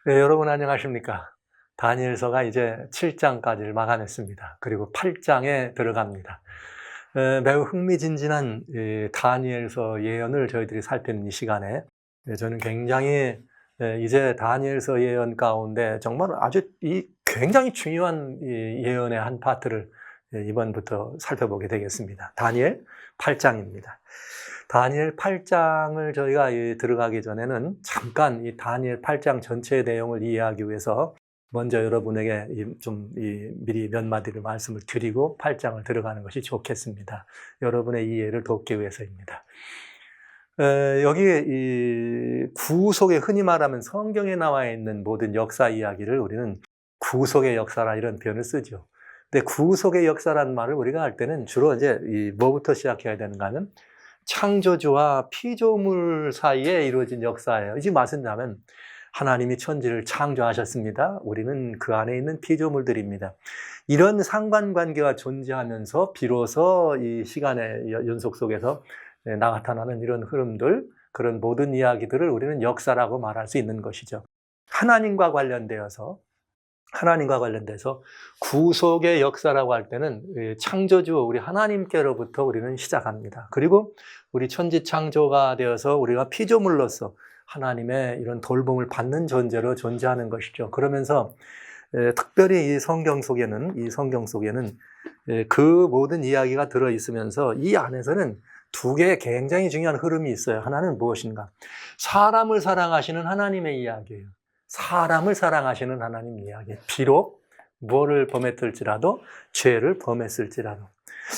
네, 여러분 안녕하십니까? 다니엘서가 이제 7장까지를 마감했습니다. 그리고 8장에 들어갑니다. 매우 흥미진진한 다니엘서 예언을 저희들이 살피는 이 시간에 저는 굉장히 이제 다니엘서 예언 가운데 정말 아주 굉장히 중요한 예언의 한 파트를 이번부터 살펴보게 되겠습니다. 다니엘 8장입니다. 다니엘 8장을 저희가 들어가기 전에는 잠깐 이 다니엘 8장 전체의 내용을 이해하기 위해서 먼저 여러분에게 미리 몇 마디를 말씀을 드리고 8장을 들어가는 것이 좋겠습니다. 여러분의 이해를 돕기 위해서입니다. 여기 이 구속에 흔히 말하면 성경에 나와 있는 모든 역사 이야기를 우리는 구속의 역사라 이런 표현을 쓰죠. 근데 구속의 역사라는 말을 우리가 할 때는 주로 이제 뭐부터 시작해야 되는가 하면 창조주와 피조물 사이에 이루어진 역사예요. 이 말은 뭐냐면 하나님이 천지를 창조하셨습니다. 우리는 그 안에 있는 피조물들입니다. 이런 상관관계가 존재하면서 비로소 이 시간의 연속 속에서 나타나는 이런 흐름들, 그런 모든 이야기들을 우리는 역사라고 말할 수 있는 것이죠. 하나님과 관련돼서 구속의 역사라고 할 때는 창조주 우리 하나님께로부터 우리는 시작합니다. 그리고 우리 천지 창조가 되어서 우리가 피조물로서 하나님의 이런 돌봄을 받는 존재로 존재하는 것이죠. 그러면서 특별히 이 성경 속에는 그 모든 이야기가 들어 있으면서 이 안에서는 두 개의 굉장히 중요한 흐름이 있어요. 하나는 무엇인가? 사람을 사랑하시는 하나님의 이야기예요. 사람을 사랑하시는 하나님 이야기. 비록 무엇을 범했을지라도, 죄를 범했을지라도.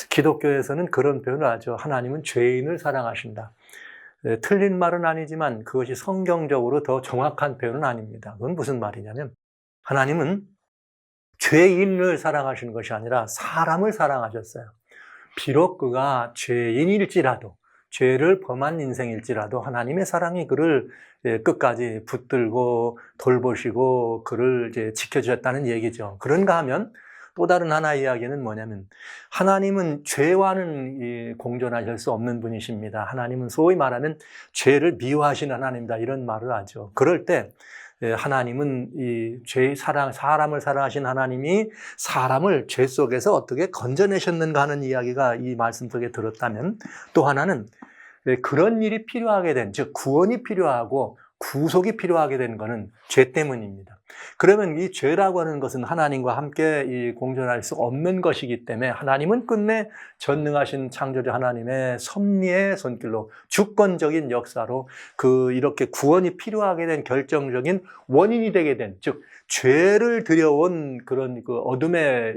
기독교에서는 그런 표현을 하죠. 하나님은 죄인을 사랑하신다. 틀린 말은 아니지만 그것이 성경적으로 더 정확한 표현은 아닙니다. 그건 무슨 말이냐면 하나님은 죄인을 사랑하시는 것이 아니라 사람을 사랑하셨어요. 비록 그가 죄인일지라도, 죄를 범한 인생일지라도 하나님의 사랑이 그를 끝까지 붙들고 돌보시고 그를 이제 지켜주셨다는 얘기죠. 그런가 하면 또 다른 하나의 이야기는 뭐냐면 하나님은 죄와는 공존하실 수 없는 분이십니다. 하나님은 소위 말하면 죄를 미워하시는 하나님이다 이런 말을 하죠. 그럴 때 하나님은 사람을 사랑하신 하나님이 사람을 죄 속에서 어떻게 건져내셨는가 하는 이야기가 이 말씀 속에 들었다면, 또 하나는 그런 일이 필요하게 된, 즉 구원이 필요하고 구속이 필요하게 된 것은 죄 때문입니다. 그러면 이 죄라고 하는 것은 하나님과 함께 공존할 수 없는 것이기 때문에 하나님은 끝내 전능하신 창조주 하나님의 섭리의 손길로 주권적인 역사로 이렇게 구원이 필요하게 된 결정적인 원인이 되게 된, 즉 죄를 들여온 그런 그 어둠의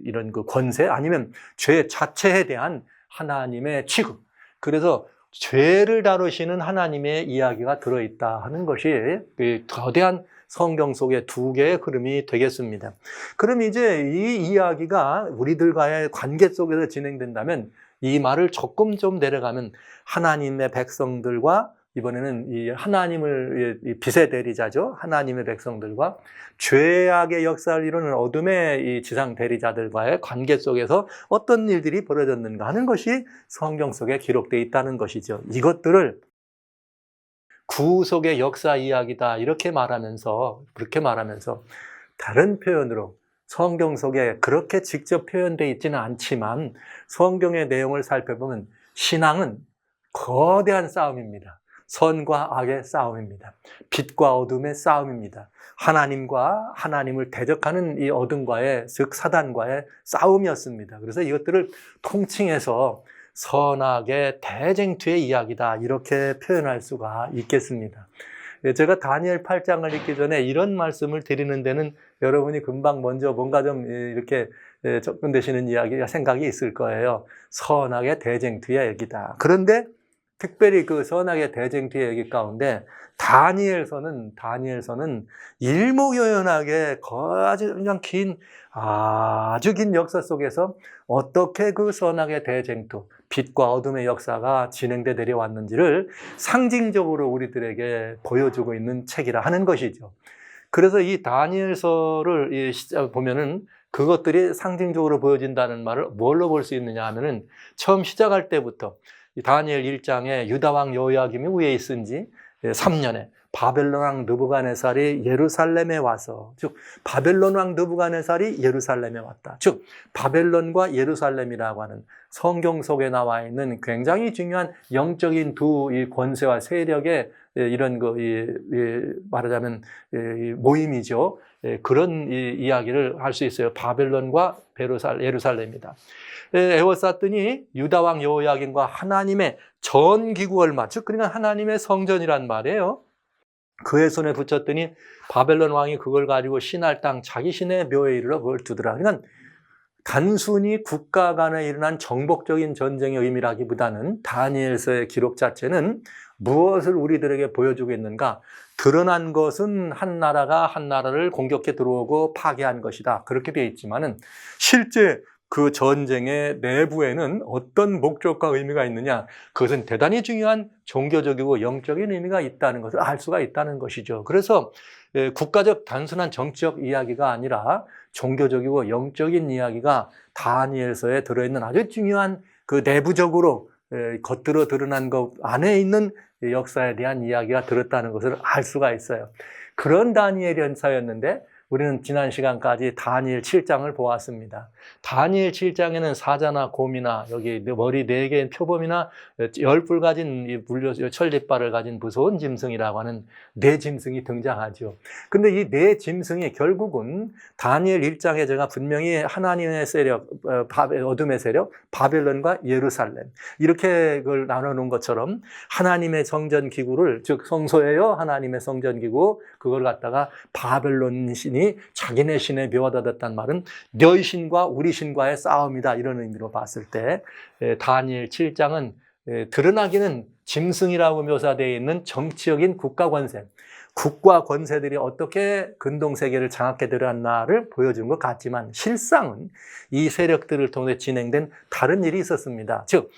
이런 그 권세, 아니면 죄 자체에 대한 하나님의 취급. 그래서 죄를 다루시는 하나님의 이야기가 들어있다 하는 것이 거대한 성경 속의 두 개의 흐름이 되겠습니다. 그럼 이제 이 이야기가 우리들과의 관계 속에서 진행된다면 이 말을 조금 좀 내려가면 하나님의 백성들과, 이번에는 이 하나님을 빛의 대리자죠. 하나님의 백성들과 죄악의 역사를 이루는 어둠의 이 지상 대리자들과의 관계 속에서 어떤 일들이 벌어졌는가 하는 것이 성경 속에 기록되어 있다는 것이죠. 이것들을 구속의 역사 이야기다 그렇게 말하면서 다른 표현으로 성경 속에 그렇게 직접 표현되어 있지는 않지만 성경의 내용을 살펴보면 신앙은 거대한 싸움입니다. 선과 악의 싸움입니다. 빛과 어둠의 싸움입니다. 하나님과 하나님을 대적하는 이 어둠과의, 즉 사단과의 싸움이었습니다. 그래서 이것들을 통칭해서 선악의 대쟁투의 이야기다 이렇게 표현할 수가 있겠습니다. 제가 다니엘 8장을 읽기 전에 이런 말씀을 드리는 데는 여러분이 금방 먼저 뭔가 좀 이렇게 접근되시는 이야기가 생각이 있을 거예요. 선악의 대쟁투의 얘기다. 그런데 특별히 그 선악의 대쟁투의 얘기 가운데 다니엘서는 일목요연하게 아주 긴 역사 속에서 어떻게 그 선악의 대쟁투, 빛과 어둠의 역사가 진행돼 내려왔는지를 상징적으로 우리들에게 보여주고 있는 책이라 하는 것이죠. 그래서 이 다니엘서를 보면은 그것들이 상징적으로 보여진다는 말을 뭘로 볼 수 있느냐 하면은 처음 시작할 때부터 다니엘 1장에 유다왕 여호야김이 위에 있은 지 3년에 바벨론 왕 느부갓네살이 예루살렘에 와서, 즉 바벨론 왕 느부갓네살이 예루살렘에 왔다. 즉 바벨론과 예루살렘이라고 하는 성경 속에 나와 있는 굉장히 중요한 영적인 두 이 권세와 세력의 이런 말하자면 모임이죠. 그런 이야기를 할 수 있어요. 바벨론과 예루살렘이다. 에워쌌더니 유다 왕 여호야긴과 하나님의 전기구 얼마, 즉 그러니까 하나님의 성전이란 말이에요. 그의 손에 붙였더니 바벨론 왕이 그걸 가지고 신할 땅 자기 신의 묘에 이르러 그걸 두더라. 그러니까 단순히 국가 간에 일어난 정복적인 전쟁의 의미라기보다는 다니엘서의 기록 자체는 무엇을 우리들에게 보여주고 있는가? 드러난 것은 한 나라가 한 나라를 공격해 들어오고 파괴한 것이다. 그렇게 되어 있지만은 실제 그 전쟁의 내부에는 어떤 목적과 의미가 있느냐? 그것은 대단히 중요한 종교적이고 영적인 의미가 있다는 것을 알 수가 있다는 것이죠. 그래서 국가적 단순한 정치적 이야기가 아니라 종교적이고 영적인 이야기가 다니엘서에 들어있는 아주 중요한 그 내부적으로 겉으로 드러난 것 안에 있는 역사에 대한 이야기가 들었다는 것을 알 수가 있어요. 그런 다니엘 연사였는데 우리는 지난 시간까지 다니엘 7장을 보았습니다. 다니엘 7장에는 사자나 곰이나 여기 머리 4개의 표범이나 10뿔 가진 철립발을 가진 무서운 짐승이라고 하는 4짐승이 등장하죠. 근데 이 4짐승이 결국은 다니엘 1장에 제가 분명히 하나님의 세력, 어둠의 세력, 바벨론과 예루살렘 이렇게 그걸 나눠놓은 것처럼 하나님의 성전 기구를, 즉 성소예요. 하나님의 성전 기구, 그걸 갖다가 바벨론 신이 자기네 신에 묘하다 됐단 말은 너희 신과 우리 신과의 싸움이다, 이런 의미로 봤을 때 다니엘 7장은 드러나기는 짐승이라고 묘사되어 있는 정치적인 국가 권세, 국가 권세들이 어떻게 근동세계를 장악해 들어왔나를 보여준 것 같지만 실상은 이 세력들을 통해 진행된 다른 일이 있었습니다. 즉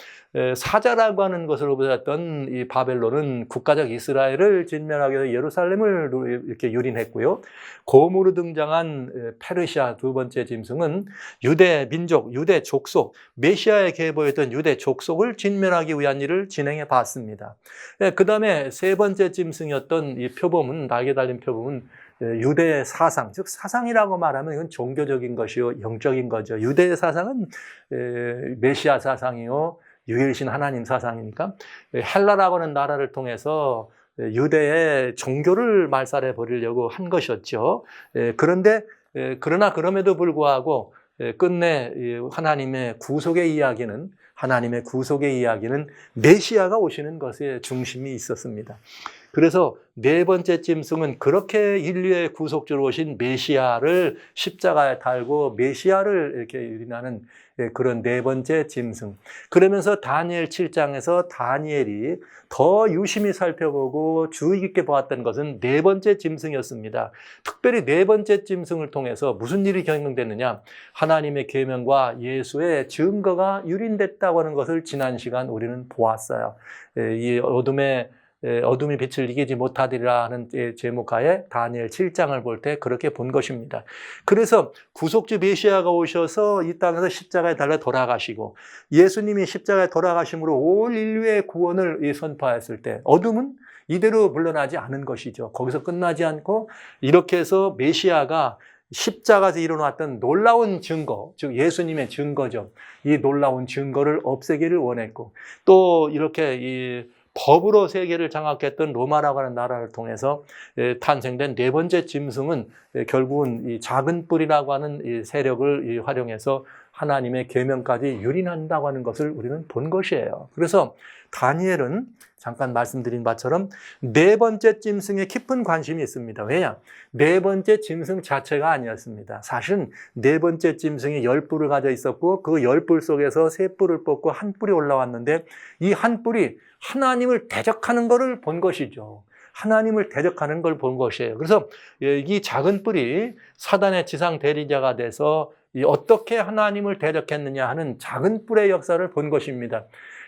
사자라고 하는 것으로 보였던 이 바벨론은 국가적 이스라엘을 진멸하기 위해서 예루살렘을 이렇게 유린했고요. 곰으로 등장한 페르시아 두 번째 짐승은 유대 민족, 유대 족속, 메시아에 계보였던 유대 족속을 진멸하기 위한 일을 진행해 봤습니다. 그 다음에 세 번째 짐승이었던 이 표범은, 날개 달린 표범은 유대의 사상, 즉 사상이라고 말하면 이건 종교적인 것이요 영적인 거죠. 유대의 사상은 메시아 사상이요 유일신 하나님 사상이니까 헬라라고 하는 나라를 통해서 유대의 종교를 말살해 버리려고 한 것이었죠. 그러나 그럼에도 불구하고 끝내 하나님의 구속의 이야기는 메시아가 오시는 것에 중심이 있었습니다. 그래서 네 번째 짐승은 그렇게 인류의 구속주로 오신 메시아를 십자가에 달고 메시아를 이렇게 유린하는 그런 네 번째 짐승. 그러면서 다니엘 7장에서 다니엘이 더 유심히 살펴보고 주의 깊게 보았던 것은 네 번째 짐승이었습니다. 특별히 네 번째 짐승을 통해서 무슨 일이 경영됐느냐? 하나님의 계명과 예수의 증거가 유린됐다고 하는 것을 지난 시간 우리는 보았어요. 이 어둠이 빛을 이기지 못하리라 하는 제목하에 다니엘 7장을 볼 때 그렇게 본 것입니다. 그래서 구속주 메시아가 오셔서 이 땅에서 십자가에 달려 돌아가시고 예수님이 십자가에 돌아가심으로 온 인류의 구원을 선포하였을 때 어둠은 이대로 물러나지 않은 것이죠. 거기서 끝나지 않고 이렇게 해서 메시아가 십자가에서 일어났던 놀라운 증거, 즉 예수님의 증거죠. 이 놀라운 증거를 없애기를 원했고 또 이렇게 이 법으로 세계를 장악했던 로마라고 하는 나라를 통해서 탄생된 네 번째 짐승은 결국은 이 작은 뿔이라고 하는 이 세력을 활용해서 하나님의 계명까지 유린한다고 하는 것을 우리는 본 것이에요. 그래서 다니엘은 잠깐 말씀드린 바처럼 네 번째 짐승에 깊은 관심이 있습니다. 왜냐? 네 번째 짐승 자체가 아니었습니다. 사실은 네 번째 짐승이 10뿔을 가져 있었고 그 10뿔 속에서 3뿔을 뽑고 한 뿔이 올라왔는데 이 한 뿔이 하나님을 대적하는 것을 본 것이죠. 하나님을 대적하는 걸 본 것이에요. 그래서 이 작은 뿔이 사단의 지상 대리자가 돼서 어떻게 하나님을 대적했느냐 하는 작은 뿔의 역사를 본 것입니다.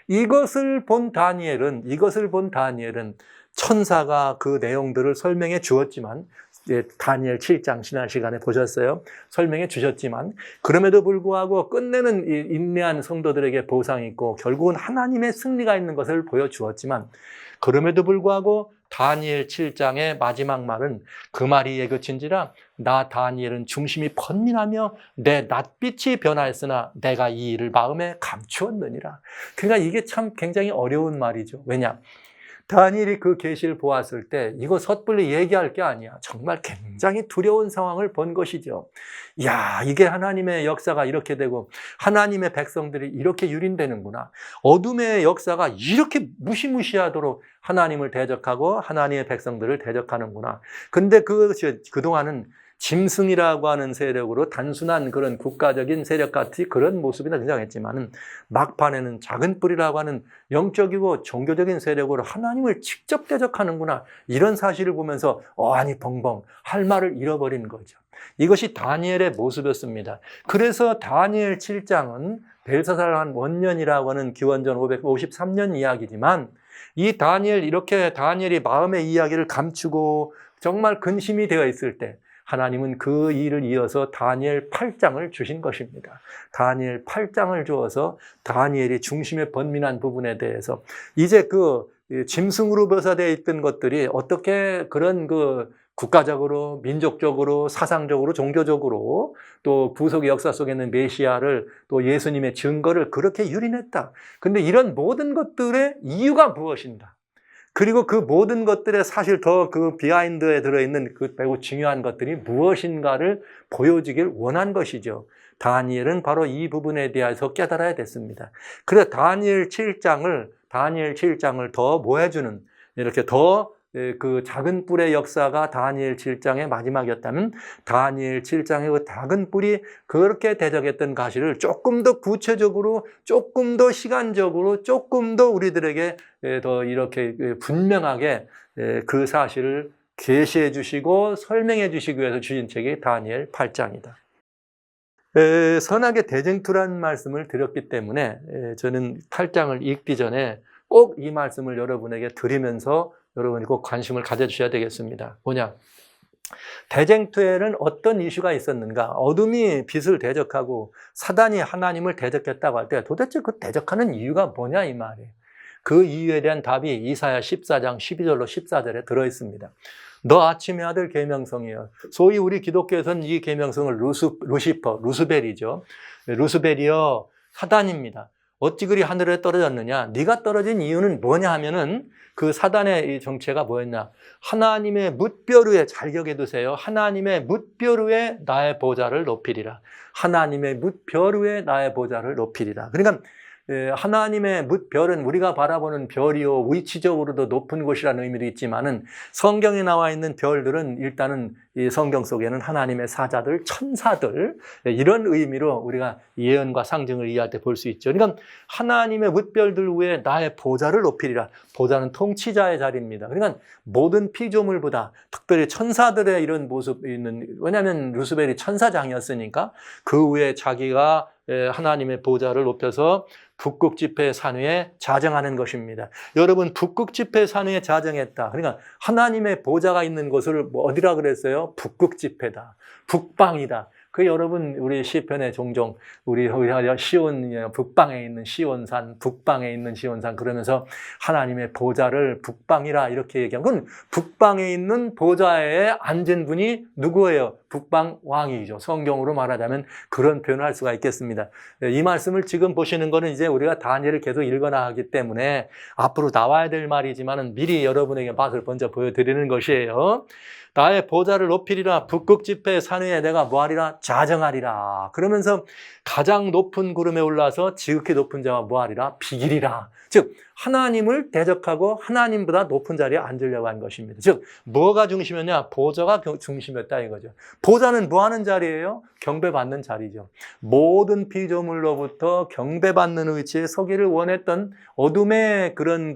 이것을 본 다니엘은 천사가 그 내용들을 설명해 주었지만 다니엘 7장 지난 시간에 보셨어요. 설명해 주셨지만 그럼에도 불구하고 끝내는 인내한 성도들에게 보상이 있고 결국은 하나님의 승리가 있는 것을 보여주었지만 그럼에도 불구하고 다니엘 7장의 마지막 말은 그 말이 예그친지라 나 다니엘은 중심이 번민하며 내 낯빛이 변하였으나 내가 이 일을 마음에 감추었느니라. 그러니까 이게 참 굉장히 어려운 말이죠. 왜냐? 다니엘이 그 계시를 보았을 때 이거 섣불리 얘기할 게 아니야. 정말 굉장히 두려운 상황을 본 것이죠. 야, 이게 하나님의 역사가 이렇게 되고 하나님의 백성들이 이렇게 유린되는구나. 어둠의 역사가 이렇게 무시무시하도록 하나님을 대적하고 하나님의 백성들을 대적하는구나. 근데 그동안은 짐승이라고 하는 세력으로 단순한 그런 국가적인 세력 같이 그런 모습이 등장했지만은 막판에는 작은 뿔이라고 하는 영적이고 종교적인 세력으로 하나님을 직접 대적하는구나. 이런 사실을 보면서 어안이 벙벙 할 말을 잃어버린 거죠. 이것이 다니엘의 모습이었습니다. 그래서 다니엘 7장은 벨사살 원년이라고 하는 기원전 553년 이야기지만 이 다니엘이 마음의 이야기를 감추고 정말 근심이 되어 있을 때 하나님은 그 일을 이어서 다니엘 8장을 주신 것입니다. 다니엘 8장을 주어서 다니엘이 중심에 번민한 부분에 대해서 이제 그 짐승으로 묘사되어 있던 것들이 어떻게 그런 국가적으로, 민족적으로, 사상적으로, 종교적으로 또 구속의 역사 속에 있는 메시아를 또 예수님의 증거를 그렇게 유린했다. 근데 이런 모든 것들의 이유가 무엇인가? 그리고 그 모든 것들의 사실 더 그 비하인드에 들어있는 그 매우 중요한 것들이 무엇인가를 보여주길 원한 것이죠. 다니엘은 바로 이 부분에 대해서 깨달아야 됐습니다. 그래서 다니엘 7장을 더 모아주는 이렇게 더 그 작은 뿔의 역사가 다니엘 7장의 마지막이었다면 다니엘 7장의 그 작은 뿔이 그렇게 대적했던 가시를 조금 더 구체적으로, 조금 더 시간적으로, 조금 더 우리들에게 더 이렇게 분명하게 그 사실을 계시해 주시고 설명해 주시기 위해서 주신 책이 다니엘 8장이다. 선악의 대쟁투라는 말씀을 드렸기 때문에 저는 8장을 읽기 전에 꼭 이 말씀을 여러분에게 드리면서 여러분이 꼭 관심을 가져주셔야 되겠습니다. 뭐냐? 대쟁투에는 어떤 이슈가 있었는가? 어둠이 빛을 대적하고 사단이 하나님을 대적했다고 할 때 도대체 그 대적하는 이유가 뭐냐 이 말이에요. 그 이유에 대한 답이 이사야 14장 12절로 14절에 들어있습니다. 너 아침의 아들 계명성이여. 소위 우리 기독교에서는 이 계명성을 루스벨이죠. 루스벨이여 사단입니다. 어찌 그리 하늘에 떨어졌느냐? 네가 떨어진 이유는 뭐냐 하면은 그 사단의 이 정체가 뭐였냐? 하나님의 뭇별 위에 잘 기억해 두세요. 하나님의 뭇별 위에 나의 보좌를 높이리라. 하나님의 뭇별 위에 나의 보좌를 높이리라. 그러니까 하나님의 뭇별은 우리가 바라보는 별이요 위치적으로도 높은 곳이라는 의미도 있지만은 성경에 나와 있는 별들은 일단은 이 성경 속에는 하나님의 사자들, 천사들 이런 의미로 우리가 예언과 상징을 이해할 때 볼 수 있죠. 그러니까 하나님의 뭇별들 위에 나의 보좌를 높이리라. 보좌는 통치자의 자리입니다. 그러니까 모든 피조물보다 특별히 천사들의 이런 모습이 있는, 왜냐하면 루스벨이 천사장이었으니까 그 위에 자기가 하나님의 보좌를 높여서 북극지폐 산 위에 자정하는 것입니다. 여러분, 북극지폐 산 위에 자정했다. 그러니까 하나님의 보좌가 있는 곳을 어디라 그랬어요? 북극지폐다. 북방이다. 그 여러분 우리 시편에 종종 우리 시온 북방에 있는 시온산, 북방에 있는 시온산 그러면서 하나님의 보좌를 북방이라 이렇게 얘기하면 그건 북방에 있는 보좌에 앉은 분이 누구예요? 북방 왕이죠. 성경으로 말하자면 그런 표현을 할 수가 있겠습니다. 이 말씀을 지금 보시는 거는 이제 우리가 다니엘을 계속 읽거나 하기 때문에 앞으로 나와야 될 말이지만은 미리 여러분에게 맛을 먼저 보여드리는 것이에요. 나의 보좌를 높이리라. 북극지폐 산 위에 내가 뭐하리라? 자정하리라. 그러면서 가장 높은 구름에 올라서 지극히 높은 자와 뭐하리라? 비기리라. 즉 하나님을 대적하고 하나님보다 높은 자리에 앉으려고 한 것입니다. 즉 뭐가 중심이었냐? 보좌가 중심이었다 이거죠. 보좌는 뭐하는 자리예요? 경배받는 자리죠. 모든 피조물로부터 경배받는 위치에 서기를 원했던 어둠의 그런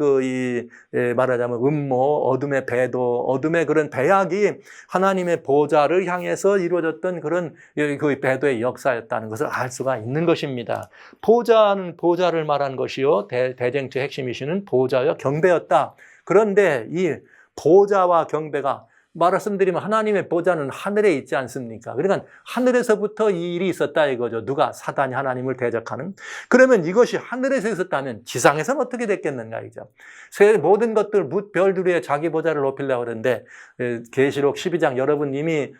말하자면 음모, 어둠의 배도, 어둠의 그런 배약이 하나님의 보좌를 향해서 이루어졌던 그런 그 배도의 역사였다는 것을 알 수가 있는 것입니다. 보좌는 보좌를 말한 것이요. 대쟁투의 핵심 이슈는 보좌와 경배였다. 그런데 이 보좌와 경배가 말씀드리면 하나님의 보좌는 하늘에 있지 않습니까? 그러니까 하늘에서부터 이 일이 있었다 이거죠. 누가? 사단이 하나님을 대적하는. 그러면 이것이 하늘에서 있었다면 지상에서는 어떻게 됐겠는가 이죠. 모든 것들 별들 위에 자기 보좌를 높이려고 그러는데 계시록 12장 여러분 이미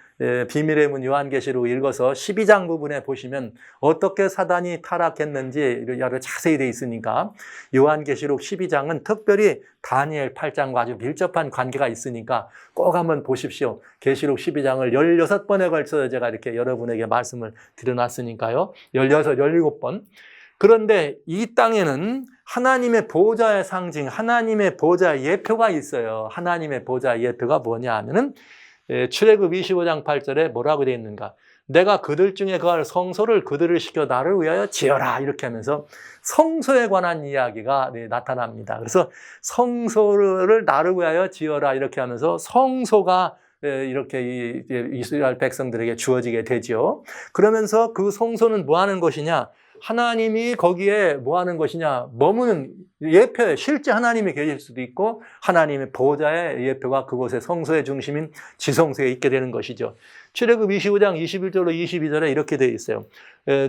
비밀의 문 요한계시록 읽어서 12장 부분에 보시면 어떻게 사단이 타락했는지 여러 자세히 되어 있으니까 요한계시록 12장은 특별히 다니엘 8장과 아주 밀접한 관계가 있으니까 꼭 한번 보십시오. 계시록 12장을 16번에 걸쳐서 제가 이렇게 여러분에게 말씀을 드려놨으니까요. 16, 17번. 그런데 이 땅에는 하나님의 보좌의 상징, 하나님의 보좌의 예표가 있어요. 하나님의 보좌의 예표가 뭐냐 하면은 출애굽 25장 8절에 뭐라고 되어 있는가? 내가 그들 중에 거할 성소를 그들을 시켜 나를 위하여 지어라 이렇게 하면서 성소에 관한 이야기가 나타납니다. 그래서 성소를 나를 위하여 지어라 이렇게 하면서 성소가 이렇게 이스라엘 백성들에게 주어지게 되죠. 그러면서 그 성소는 뭐 하는 것이냐? 하나님이 거기에 뭐 하는 것이냐? 머무는 예표에 실제 하나님이 계실 수도 있고 하나님의 보좌의 예표가 그곳의 성소의 중심인 지성소에 있게 되는 것이죠. 출애굽 25장 21절로 22절에 이렇게 되어 있어요.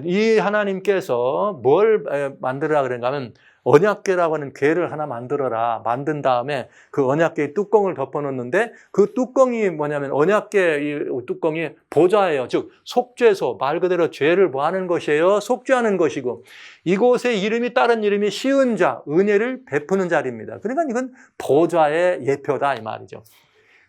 이 하나님께서 뭘 만들어라 그런가 하면 언약궤라고 하는 궤를 하나 만들어라. 만든 다음에 그 언약궤의 뚜껑을 덮어놓는데 그 뚜껑이 뭐냐면 언약궤 이 뚜껑이 보좌예요. 즉 속죄소, 말 그대로 죄를 뭐 하는 것이에요? 속죄하는 것이고 이곳의 이름이 다른 이름이 시은 자, 은혜를 베푸는 자리입니다. 그러니까 이건 보좌의 예표다 이 말이죠.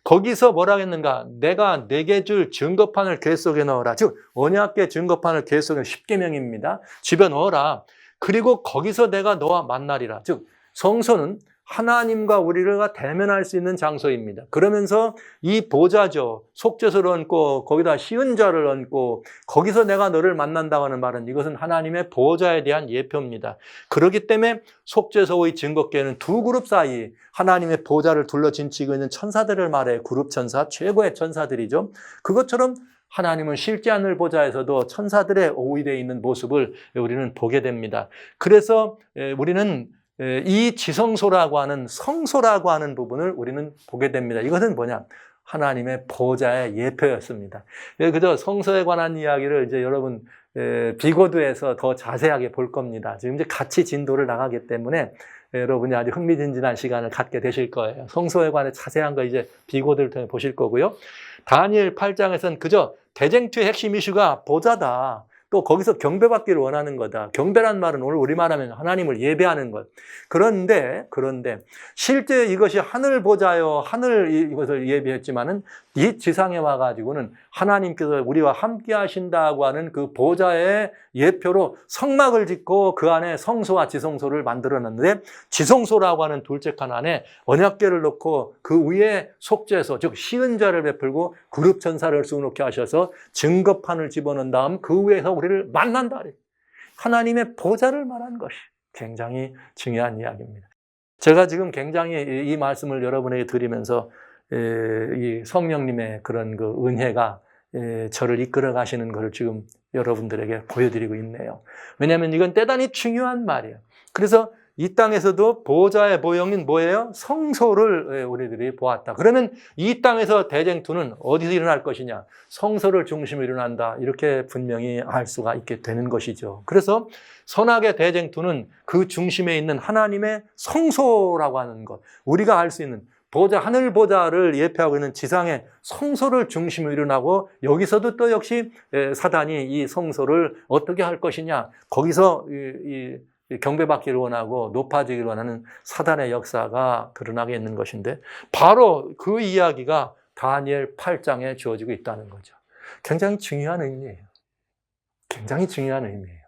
거기서 뭐라 했는가? 내가 내게 줄 증거판을 궤 속에 넣어라. 즉 언약궤 증거판을 궤 속에 10계명입니다. 집에 넣어라. 그리고 거기서 내가 너와 만나리라. 즉 성소는 하나님과 우리가 대면할 수 있는 장소입니다. 그러면서 이 보좌죠. 속죄소를 얹고 거기다 시은 자를 얹고 거기서 내가 너를 만난다고 하는 말은 이것은 하나님의 보좌에 대한 예표입니다. 그렇기 때문에 속죄소의 증거궤는 두 그룹 사이 하나님의 보좌를 둘러진치고 있는 천사들을 말해 그룹 천사, 최고의 천사들이죠. 그것처럼 하나님은 실제 하늘 보좌에서도 천사들의 오위되어 있는 모습을 우리는 보게 됩니다. 그래서 우리는 이 지성소라고 하는 성소라고 하는 부분을 우리는 보게 됩니다. 이것은 뭐냐? 하나님의 보좌의 예표였습니다. 그저 성소에 관한 이야기를 이제 여러분 비고도에서 더 자세하게 볼 겁니다. 지금 이제 같이 진도를 나가기 때문에 여러분이 아주 흥미진진한 시간을 갖게 되실 거예요. 성소에 관해 자세한 거 이제 비고도를 통해 보실 거고요. 다니엘 8장에서는 그저 대쟁투의 핵심 이슈가 보좌다. 또 거기서 경배받기를 원하는 거다. 경배란 말은 오늘 우리말하면 하나님을 예배하는 것. 그런데 실제 이것이 하늘 보좌요. 하늘 이것을 예배했지만은 이 지상에 와가지고는 하나님께서 우리와 함께 하신다고 하는 그 보좌의 예표로 성막을 짓고 그 안에 성소와 지성소를 만들어놨는데 지성소라고 하는 둘째 칸 안에 언약궤를 놓고 그 위에 속죄소 즉 시은자를 베풀고 그룹 천사를 수놓게 하셔서 증거판을 집어넣은 다음 그 위에서 우리를 만난다. 하나님의 보좌를 말한 것이 굉장히 중요한 이야기입니다. 제가 지금 굉장히 이 말씀을 여러분에게 드리면서 이 성령님의 그런 그 은혜가 저를 이끌어 가시는 것을 지금 여러분들에게 보여드리고 있네요. 왜냐하면 이건 대단히 중요한 말이에요. 그래서 이 땅에서도 보좌의 모형인 뭐예요? 성소를 우리들이 보았다. 그러면 이 땅에서 대쟁투는 어디서 일어날 것이냐? 성소를 중심으로 일어난다. 이렇게 분명히 알 수가 있게 되는 것이죠. 그래서 선악의 대쟁투는 그 중심에 있는 하나님의 성소라고 하는 것. 우리가 알 수 있는 보좌, 하늘 보좌를 예표하고 있는 지상의 성소를 중심으로 일어나고 여기서도 또 역시 사단이 이 성소를 어떻게 할 것이냐. 거기서 경배받기를 원하고 높아지기를 원하는 사단의 역사가 드러나게 있는 것인데 바로 그 이야기가 다니엘 8장에 주어지고 있다는 거죠. 굉장히 중요한 의미예요. 굉장히 중요한 의미예요.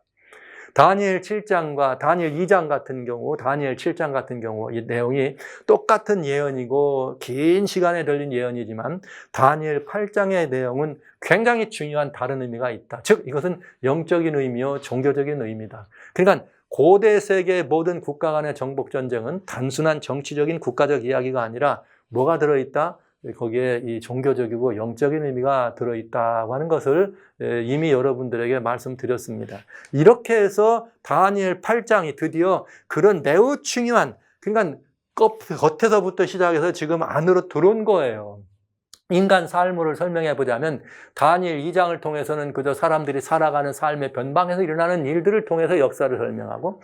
다니엘 7장과 다니엘 2장 같은 경우, 다니엘 7장 같은 경우 이 내용이 똑같은 예언이고 긴 시간에 걸린 예언이지만 다니엘 8장의 내용은 굉장히 중요한 다른 의미가 있다. 즉 이것은 영적인 의미요 종교적인 의미다. 그러니까 고대 세계의 모든 국가 간의 정복 전쟁은 단순한 정치적인 국가적 이야기가 아니라 뭐가 들어있다? 거기에 이 종교적이고 영적인 의미가 들어있다고 하는 것을 이미 여러분들에게 말씀드렸습니다. 이렇게 해서 다니엘 8장이 드디어 그런 매우 중요한, 그러니까 겉에서부터 시작해서 지금 안으로 들어온 거예요. 인간 삶을 설명해 보자면 다니엘 2장을 통해서는 그저 사람들이 살아가는 삶의 변방에서 일어나는 일들을 통해서 역사를 설명하고,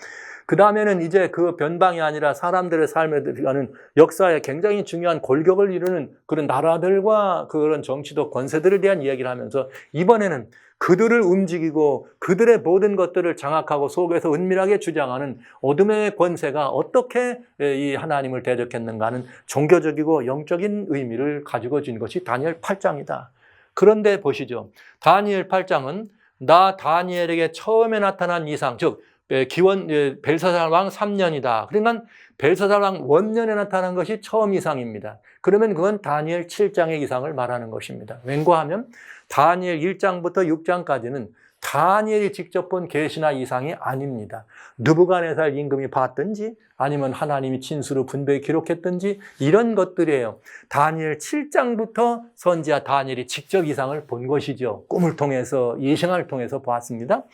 그 다음에는 이제 그 변방이 아니라 사람들의 삶에 들어가는 역사에 굉장히 중요한 골격을 이루는 그런 나라들과 그런 정치도 권세들에 대한 이야기를 하면서, 이번에는 그들을 움직이고 그들의 모든 것들을 장악하고 속에서 은밀하게 주장하는 어둠의 권세가 어떻게 이 하나님을 대적했는가 하는 종교적이고 영적인 의미를 가지고 진 것이 다니엘 8장이다. 그런데 보시죠. 다니엘 8장은 나 다니엘에게 처음에 나타난 이상, 즉 기원 벨사살 왕 3년이다. 그러니까 벨사살 왕 원년에 나타난 것이 처음 이상입니다. 그러면 그건 다니엘 7장의 이상을 말하는 것입니다. 왠가 하면 다니엘 1장부터 6장까지는 다니엘이 직접 본 계시나 이상이 아닙니다. 느부갓네살 임금이 봤든지 아니면 하나님이 진수로 분명히 기록했든지 이런 것들이에요. 다니엘 7장부터 선지자 다니엘이 직접 이상을 본 것이죠. 꿈을 통해서, 예상을 통해서 보았습니다.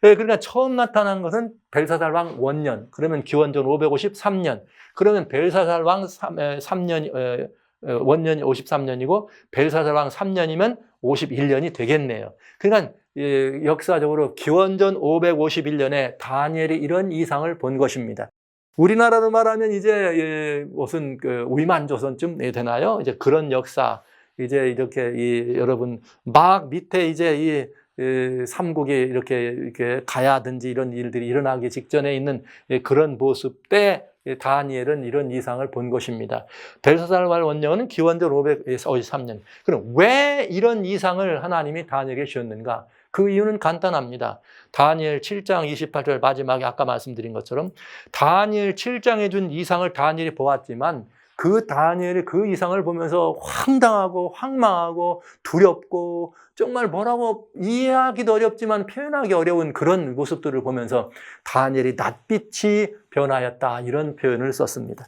그러니까 처음 나타난 것은 벨사살 왕 원년, 그러면 기원전 553년, 그러면 벨사살 왕 3년, 원년이 53년이고 벨사살 왕 3년이면 51년이 되겠네요. 그러니까 역사적으로 기원전 551년에 다니엘이 이런 이상을 본 것입니다. 우리나라로 말하면 이제 무슨 위만조선쯤 되나요? 이제 그런 역사, 이제 이렇게 여러분 막 밑에 이제 삼국이 이렇게 가야든지 이런 일들이 일어나기 직전에 있는 그런 모습 때 다니엘은 이런 이상을 본 것입니다. 벨사살 왕 원년은 기원전 553년. 그럼 왜 이런 이상을 하나님이 다니엘에게 주셨는가? 그 이유는 간단합니다. 다니엘 7장 28절 마지막에 아까 말씀드린 것처럼 다니엘 7장에 준 이상을 다니엘이 보았지만 그 다니엘이 그 이상을 보면서 황당하고 황망하고 두렵고 정말 뭐라고 이해하기도 어렵지만 표현하기 어려운 그런 모습들을 보면서 다니엘이 낯빛이 변하였다, 이런 표현을 썼습니다.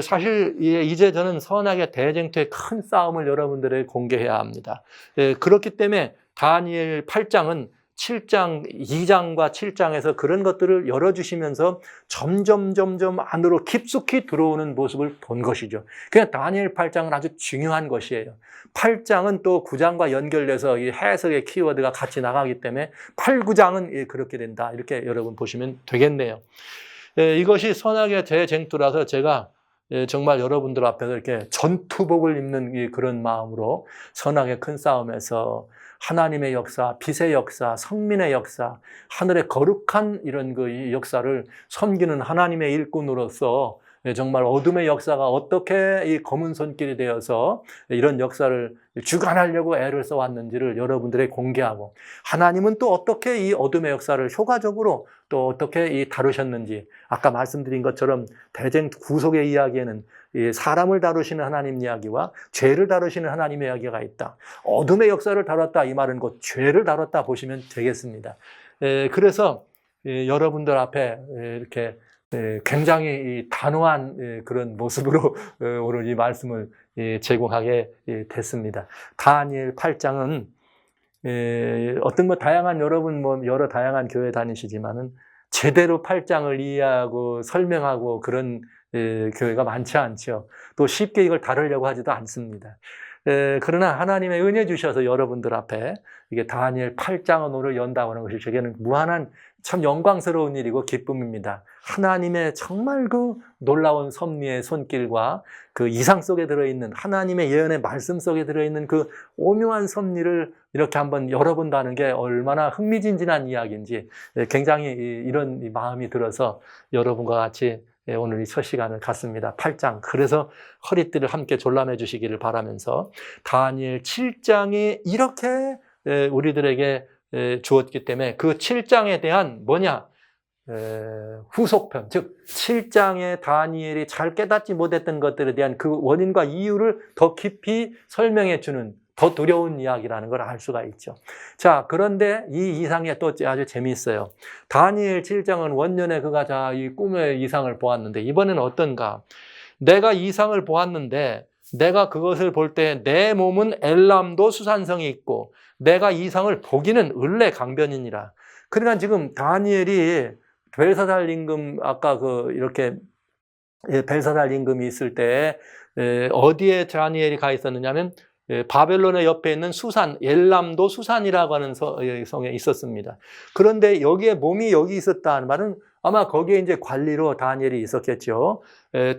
사실 이제 저는 선악의 대쟁투의 큰 싸움을 여러분들에게 공개해야 합니다. 그렇기 때문에 다니엘 8장은 7장, 2장과 7장에서 그런 것들을 열어주시면서 점점 안으로 깊숙이 들어오는 모습을 본 것이죠. 그냥 다니엘 8장은 아주 중요한 것이에요. 8장은 또 9장과 연결돼서 이 해석의 키워드가 같이 나가기 때문에 8, 9장은 그렇게 된다. 이렇게 여러분 보시면 되겠네요. 이것이 선악의 대쟁투라서 제가 정말 여러분들 앞에서 이렇게 전투복을 입는 그런 마음으로 선악의 큰 싸움에서 하나님의 역사, 빛의 역사, 성민의 역사, 하늘의 거룩한 이런 그 역사를 섬기는 하나님의 일꾼으로서 정말 어둠의 역사가 어떻게 이 검은 손길이 되어서 이런 역사를 주관하려고 애를 써왔는지를 여러분들에게 공개하고, 하나님은 또 어떻게 이 어둠의 역사를 효과적으로 또 어떻게 다루셨는지, 아까 말씀드린 것처럼 대쟁 구속의 이야기에는 사람을 다루시는 하나님 이야기와 죄를 다루시는 하나님의 이야기가 있다. 어둠의 역사를 다뤘다, 이 말은 곧 죄를 다뤘다 보시면 되겠습니다. 그래서 여러분들 앞에 이렇게 굉장히 단호한 그런 모습으로 오늘 이 말씀을 제공하게 됐습니다. 다니엘 8장은 어떤 다양한 여러분 여러 다양한 교회 다니시지만은 제대로 8장을 이해하고 설명하고 그런 교회가 많지 않죠. 또 쉽게 이걸 다루려고 하지도 않습니다. 그러나 하나님의 은혜 주셔서 여러분들 앞에 이게 다니엘 8장은 오늘 연다고 하는 것이 제게는 무한한 참 영광스러운 일이고 기쁨입니다. 하나님의 정말 그 놀라운 섭리의 손길과 그 이상 속에 들어있는 하나님의 예언의 말씀 속에 들어있는 그 오묘한 섭리를 이렇게 한번 열어본다는 게 얼마나 흥미진진한 이야기인지 굉장히 이런 마음이 들어서 여러분과 같이 오늘 이 첫 시간을 갖습니다. 8장. 그래서 허리띠를 함께 졸라매 주시기를 바라면서 다니엘 7장이 이렇게 우리들에게 주었기 때문에 그 7장에 대한 후속편, 즉 7장에 다니엘이 잘 깨닫지 못했던 것들에 대한 그 원인과 이유를 더 깊이 설명해 주는 더 두려운 이야기라는 걸 알 수가 있죠. 자, 그런데 이 이상이 또 아주 재미있어요. 다니엘 7장은 원년에 그가 이 꿈의 이상을 보았는데 이번에는 어떤가? 내가 이상을 보았는데 내가 그것을 볼 때 내 몸은 엘람도 수산성이 있고 내가 이상을 보기는 을레 강변이니라. 그러니까 지금 다니엘이 벨사살 임금, 아까 이렇게 벨사살 임금이 있을 때 어디에 다니엘이 가 있었느냐면 바벨론의 옆에 있는 수산, 엘람도 수산이라고 하는 성에 있었습니다. 그런데 여기에 몸이 여기 있었다는 말은 아마 거기에 이제 관리로 다니엘이 있었겠죠.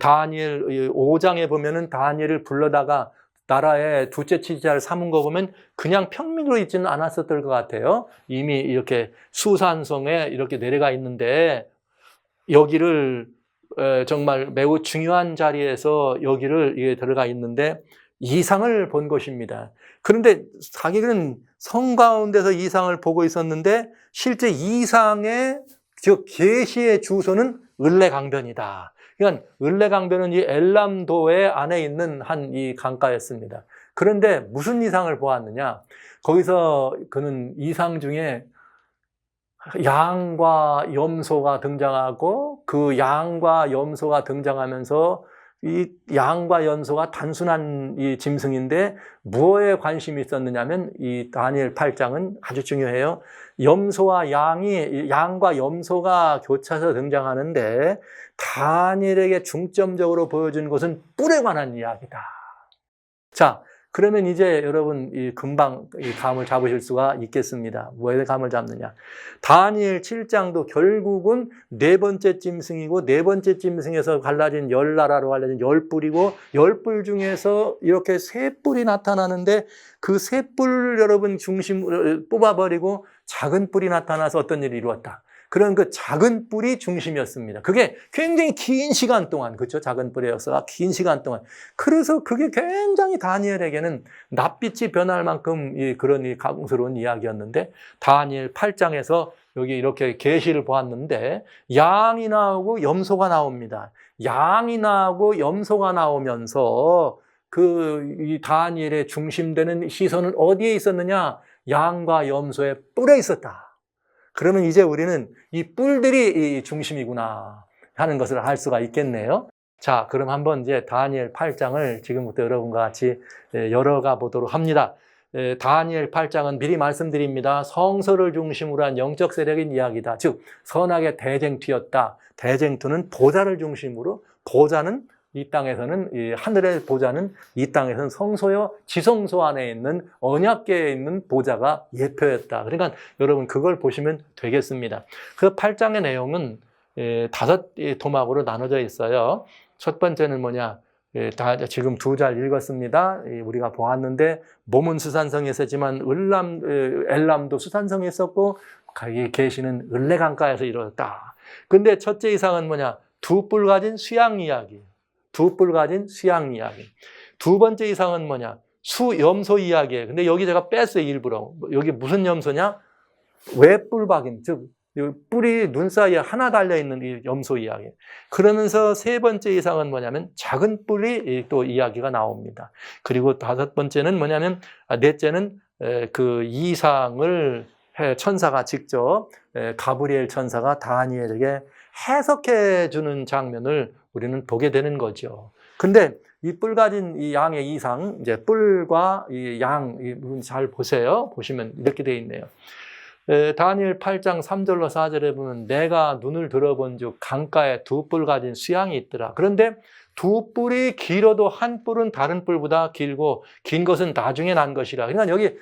다니엘 5장에 보면은 다니엘을 불러다가 나라의 둘째 치지자를 삼은 거 보면 그냥 평민으로 있지는 않았었을 것 같아요. 이미 이렇게 수산성에 이렇게 내려가 있는데 여기를 정말 매우 중요한 자리에서 여기를 들어가 있는데 이상을 본 것입니다. 그런데 자기는 성 가운데서 이상을 보고 있었는데 실제 이상의 즉 계시의 주소는 을레강변이다. 그러니까 을레강변은 이 엘람도의 안에 있는 한 이 강가였습니다. 그런데 무슨 이상을 보았느냐? 거기서 그는 이상 중에 양과 염소가 등장하고 그 양과 염소가 등장하면서 이 양과 염소가 단순한 이 짐승인데 무엇에 관심이 있었느냐면 이 다니엘 8장은 아주 중요해요. 양과 염소가 교차해서 등장하는데 다니엘에게 중점적으로 보여준 것은 뿔에 관한 이야기다. 자, 그러면 이제 여러분 금방 감을 잡으실 수가 있겠습니다. 왜 감을 잡느냐? 다니엘 7장도 결국은 네 번째 짐승이고 네 번째 짐승에서 갈라진 10나라로 갈라진 10뿔이고 10뿔 중에서 이렇게 세 뿔이 나타나는데 그 세 뿔 여러분 중심으로 뽑아버리고 작은 뿔이 나타나서 어떤 일이 이루었다. 그런 그 작은 뿔이 중심이었습니다. 그게 굉장히 긴 시간 동안, 그렇죠? 작은 뿔의 역사가 긴 시간 동안. 그래서 그게 굉장히 다니엘에게는 낯빛이 변할 만큼 그런 감동스러운 이야기였는데 다니엘 8장에서 여기 이렇게 계시를 보았는데 양이 나오고 염소가 나옵니다. 양이 나오고 염소가 나오면서 이 다니엘의 중심되는 시선은 어디에 있었느냐? 양과 염소의 뿔에 있었다. 그러면 이제 우리는 이 뿔들이 중심이구나 하는 것을 알 수가 있겠네요. 자, 그럼 한번 이제 다니엘 8장을 지금부터 여러분과 같이 열어가 보도록 합니다. 다니엘 8장은 미리 말씀드립니다. 성서를 중심으로 한 영적 세력인 이야기다. 즉, 선악의 대쟁투였다. 대쟁투는 보좌를 중심으로, 보좌는 이 땅에서는 하늘의 보좌는 이 땅에서는 성소여 지성소 안에 있는 언약궤에 있는 보좌가 예표였다. 그러니까 여러분 그걸 보시면 되겠습니다. 그 8장의 내용은 5 도막으로 나눠져 있어요. 첫 번째는 뭐냐? 지금 2절 읽었습니다. 우리가 보았는데 몸은 수산성에 있었지만 엘람도 수산성에 있었고 계시는 을레강가에서 이루어졌다. 근데 첫째 이상은 뭐냐? 2뿔 가진 수양 이야기. 2뿔 가진 수양 이야기. 두 번째 이상은 뭐냐? 염소 이야기예요. 근데 여기 제가 뺐어요, 일부러. 여기 무슨 염소냐? 외뿔박인, 즉 뿔이 눈 사이에 하나 달려있는 이 염소 이야기. 그러면서 세 번째 이상은 뭐냐면 작은 뿔이 또 이야기가 나옵니다. 그리고 5번째는 뭐냐면 넷째는 그 이상을 천사가 직접 가브리엘 천사가 다니엘에게 해석해 주는 장면을 우리는 보게 되는 거죠. 근데 이 뿔 가진 이 양의 이상, 이제 뿔과 이 양, 잘 보세요. 보시면 이렇게 되어 있네요. 다니엘 8장 3절로 4절에 보면 내가 눈을 들어본 즉 강가에 2뿔 가진 수양이 있더라. 그런데 2뿔이 길어도 한 뿔은 다른 뿔보다 길고 긴 것은 나중에 난 것이라. 그러니까 여기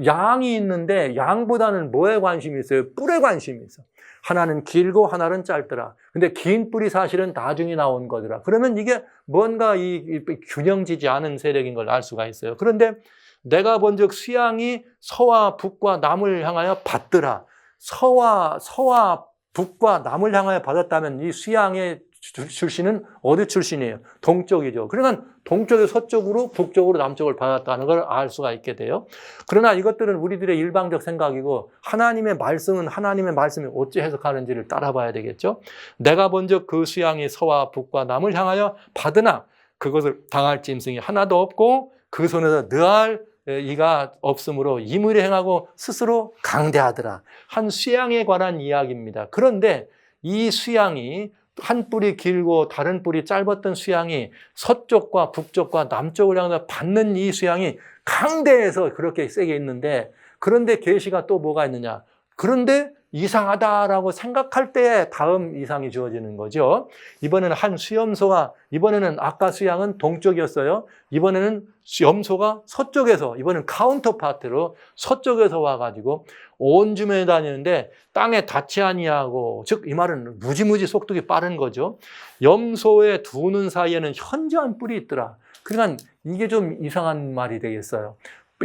양이 있는데 양보다는 뭐에 관심이 있어요? 뿔에 관심이 있어. 하나는 길고 하나는 짧더라. 근데 긴 뿔이 사실은 나중에 나온 거더라. 그러면 이게 뭔가 이 균형지지 않은 세력인 걸 알 수가 있어요. 그런데 내가 본즉 수양이 서와 북과 남을 향하여 받더라. 서와 북과 남을 향하여 받았다면 이 수양의 출신은 어디 출신이에요? 동쪽이죠. 그러니까 동쪽에서 서쪽으로 북쪽으로 남쪽을 받았다는 걸 알 수가 있게 돼요. 그러나 이것들은 우리들의 일방적 생각이고 하나님의 말씀은 하나님의 말씀이 어찌 해석하는지를 따라봐야 되겠죠. 내가 본즉 그 수양이 서와 북과 남을 향하여 받으나 그것을 당할 짐승이 하나도 없고 그 손에서 느할 이가 없으므로 이물이 행하고 스스로 강대하더라. 한 수양에 관한 이야기입니다. 그런데 이 수양이 한 뿔이 길고 다른 뿔이 짧았던 수양이 서쪽과 북쪽과 남쪽을 향해서 받는 이 수양이 강대해서 그렇게 세게 있는데 그런데 계시가 또 뭐가 있느냐? 그런데 이상하다라고 생각할 때에 다음 이상이 주어지는 거죠. 이번에는 한 수염소가, 이번에는 아까 수양은 동쪽이었어요. 이번에는 염소가 서쪽에서, 이번엔 카운터파트로 서쪽에서 와가지고 온 주변에 다니는데 땅에 닿지 아니하고, 즉 이 말은 무지무지 속도가 빠른 거죠. 염소의 두 눈 사이에는 현저한 뿔이 있더라. 그러니까 이게 좀 이상한 말이 되겠어요.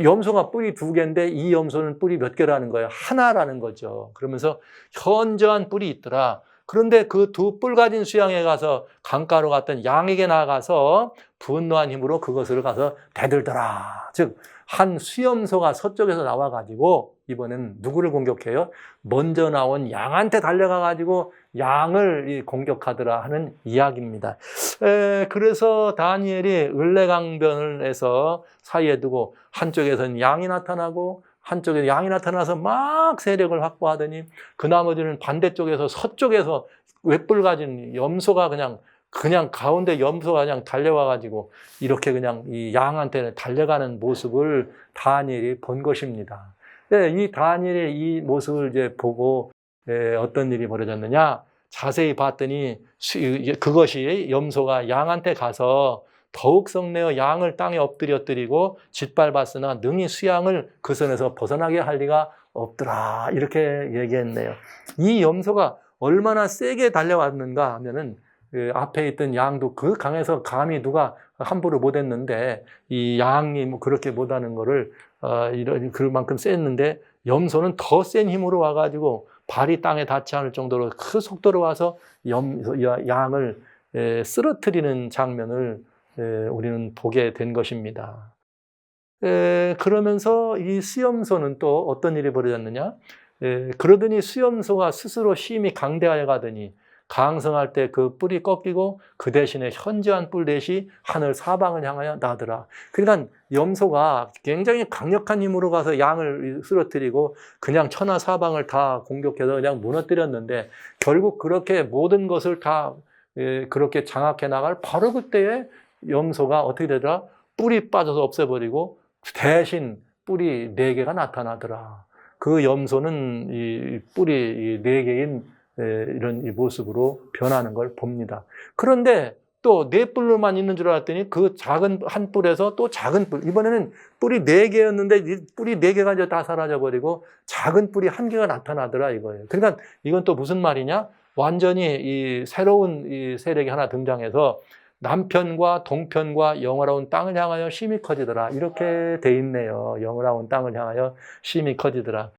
염소가 뿔이 2개인데 이 염소는 뿔이 몇 개라는 거예요? 하나라는 거죠. 그러면서 현저한 뿔이 있더라. 그런데 그 두 뿔 가진 수양에 가서 강가로 갔던 양에게 나가서 분노한 힘으로 그것을 가서 대들더라. 즉 한 수염소가 서쪽에서 나와가지고 이번엔 누구를 공격해요? 먼저 나온 양한테 달려가가지고 양을 공격하더라 하는 이야기입니다. 그래서 다니엘이 을레강변을 해서 사이에 두고 한쪽에서는 양이 나타나고 한쪽에 양이 나타나서 막 세력을 확보하더니 그 나머지는 반대쪽에서 서쪽에서 웹불 가진 염소가 그냥 가운데 염소가 그냥 달려와가지고 이렇게 그냥 이 양한테 달려가는 모습을 다니엘이 본 것입니다. 이 다니엘의 이 모습을 이제 보고 어떤 일이 벌어졌느냐? 자세히 봤더니 그것이 염소가 양한테 가서 더욱 성내어 양을 땅에 엎드려뜨리고 짓밟았으나 능히 수양을 그 선에서 벗어나게 할 리가 없더라. 이렇게 얘기했네요. 이 염소가 얼마나 세게 달려왔는가 하면은 그 앞에 있던 양도 그 강에서 감히 누가 함부로 못했는데 이 양이 뭐 그렇게 못하는 거를 이런 그만큼 셌는데 염소는 더 센 힘으로 와가지고 발이 땅에 닿지 않을 정도로 큰 속도로 와서 양을 쓰러뜨리는 장면을 우리는 보게 된 것입니다. 그러면서 이 수염소는 또 어떤 일이 벌어졌느냐? 그러더니 수염소가 스스로 심히 강대하여 가더니 강성할 때 그 뿔이 꺾이고 그 대신에 현저한 뿔 대시 하늘 사방을 향하여 나더라. 그러니까 염소가 굉장히 강력한 힘으로 가서 양을 쓰러뜨리고 그냥 천하 사방을 다 공격해서 그냥 무너뜨렸는데 결국 그렇게 모든 것을 다 그렇게 장악해 나갈 바로 그때에 염소가 어떻게 되더라? 뿔이 빠져서 없애버리고 대신 뿔이 4개가 나타나더라. 그 염소는 이 뿔이 4개인 이런 이 모습으로 변하는 걸 봅니다. 그런데 또 4뿔로만 있는 줄 알았더니 그 작은 한 뿔에서 또 작은 뿔, 이번에는 뿔이 4개였는데 이 뿔이 4개가 이제 다 사라져버리고 작은 뿔이 1개가 나타나더라 이거예요. 그러니까 이건 또 무슨 말이냐? 완전히 이 새로운 이 세력이 하나 등장해서 남편과 동편과 영화로운 땅을 향하여 심히 커지더라. 이렇게 돼 있네요. 영화로운 땅을 향하여 심히 커지더라.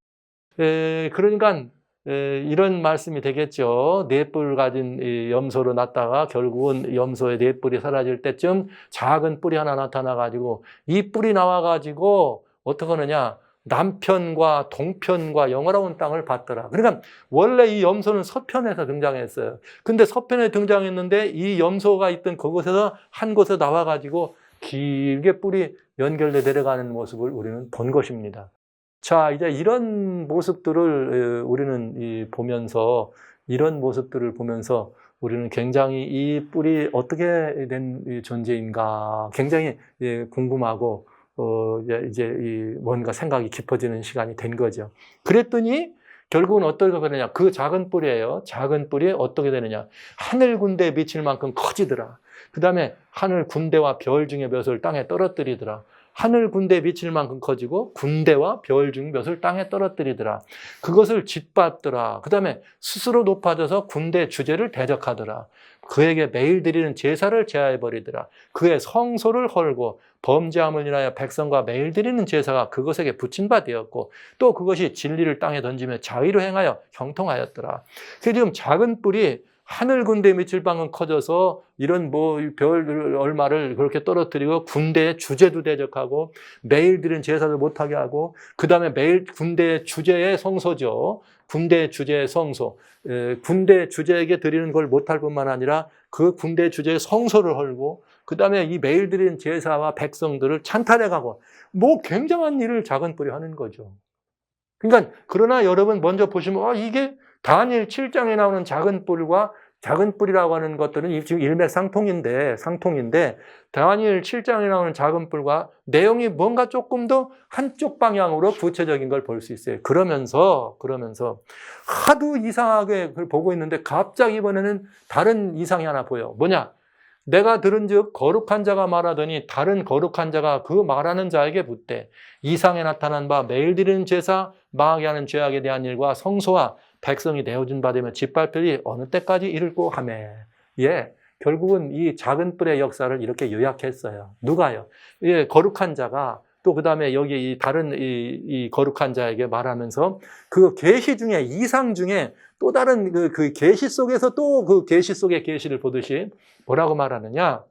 그러니까 이런 말씀이 되겠죠. 4뿔 가진 염소로 났다가 결국은 염소의 4뿔이 사라질 때쯤 작은 뿔이 하나 나타나가지고 이 뿔이 나와가지고 어떻게 하느냐? 남편과 동편과 영화로운 땅을 받더라. 그러니까 원래 이 염소는 서편에서 등장했어요. 근데 서편에 등장했는데 이 염소가 있던 그곳에서 한 곳에 나와가지고 길게 뿔이 연결돼 내려가는 모습을 우리는 본 것입니다. 자, 이제 이런 모습들을 우리는 보면서 이런 모습들을 보면서 우리는 굉장히 이 뿔이 어떻게 된 존재인가 굉장히 궁금하고 이제 뭔가 생각이 깊어지는 시간이 된 거죠. 그랬더니 결국은 어떻게 되느냐? 그 작은 뿔이에요. 작은 뿔이 어떻게 되느냐? 하늘 군대에 미칠 만큼 커지더라. 그 다음에 하늘 군대와 별 중에 몇을 땅에 떨어뜨리더라. 하늘 군대에 미칠 만큼 커지고 군대와 별 중 몇을 땅에 떨어뜨리더라. 그것을 짓밟더라. 그 다음에 스스로 높아져서 군대 주제를 대적하더라. 그에게 매일 드리는 제사를 제하해버리더라. 그의 성소를 헐고 범죄함을 인하여 백성과 매일 드리는 제사가 그것에게 붙인 바 되었고 또 그것이 진리를 땅에 던지며 자의로 행하여 형통하였더라. 그래서 지금 작은 뿔이 하늘 군대에 미칠 방은 커져서 이런 별 얼마를 그렇게 떨어뜨리고 군대의 주제도 대적하고 매일 드리는 제사도 못하게 하고 그 다음에 매일 군대의 주제의 성소죠. 군대의 주제의 성소. 군대 주제에게 드리는 걸 못할 뿐만 아니라 그 군대 주제의 성소를 헐고 그 다음에 이 매일 드리는 제사와 백성들을 찬탈해가고 굉장한 일을 작은 뿔이 하는 거죠. 그러니까 그러나 여러분 먼저 보시면 이게 다니엘 7장에 나오는 작은 뿔과 작은 뿔이라고 하는 것들은 지금 상통인데 다니엘 7장에 나오는 작은 뿔과 내용이 뭔가 조금 더 한쪽 방향으로 구체적인 걸 볼 수 있어요. 그러면서 하도 이상하게 그걸 보고 있는데 갑자기 이번에는 다른 이상이 하나 보여. 뭐냐? 내가 들은즉 거룩한 자가 말하더니 다른 거룩한 자가 그 말하는 자에게 묻되 이상에 나타난 바 매일 드리는 제사 망하게 하는 죄악에 대한 일과 성소와 백성이 내어준 바 되며 짓밟힐이 어느 때까지 이를고 하매. 예, 결국은 이 작은 뿔의 역사를 이렇게 요약했어요. 누가요? 예, 거룩한 자가 또 그다음에 여기 이 다른 이 거룩한 자에게 말하면서 그 계시 중에 이상 중에 또 다른 그 계시 속에서 또 그 계시 속의 계시를 보듯이 뭐라고 말하느냐?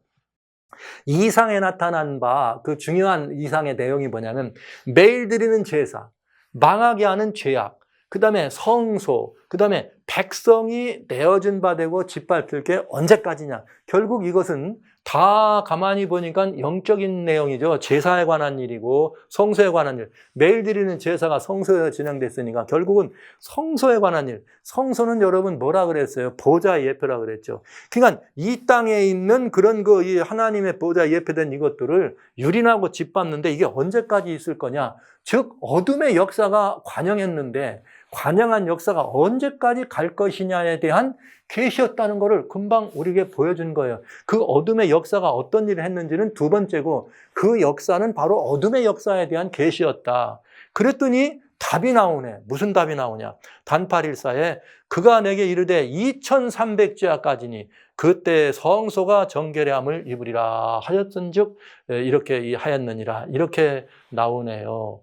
이상에 나타난 바 그 중요한 이상의 내용이 뭐냐면 매일 드리는 제사, 망하게 하는 죄악, 그다음에 성소, 그다음에 백성이 내어준 바 되고 짓밟힐 게 언제까지냐? 결국 이것은 다 가만히 보니까 영적인 내용이죠. 제사에 관한 일이고 성소에 관한 일. 매일 드리는 제사가 성소에 진행됐으니까 결국은 성소에 관한 일. 성소는 여러분 뭐라 그랬어요? 보좌의 예표라 그랬죠. 그러니까 이 땅에 있는 그런 이 하나님의 보좌에 예표된 이것들을 유린하고 짓밟는데 이게 언제까지 있을 거냐? 즉 어둠의 역사가 관영했는데 관영한 역사가 언제까지 갈 것이냐에 대한 계시였다는 것을 금방 우리에게 보여준 거예요. 그 어둠의 역사가 어떤 일을 했는지는 두 번째고 그 역사는 바로 어둠의 역사에 대한 계시였다. 그랬더니 답이 나오네. 무슨 답이 나오냐? 단팔일사에 그가 내게 이르되 2300제야까지니 그때 성소가 정결함을 입으리라 하였은즉 이렇게 하였느니라. 이렇게 나오네요.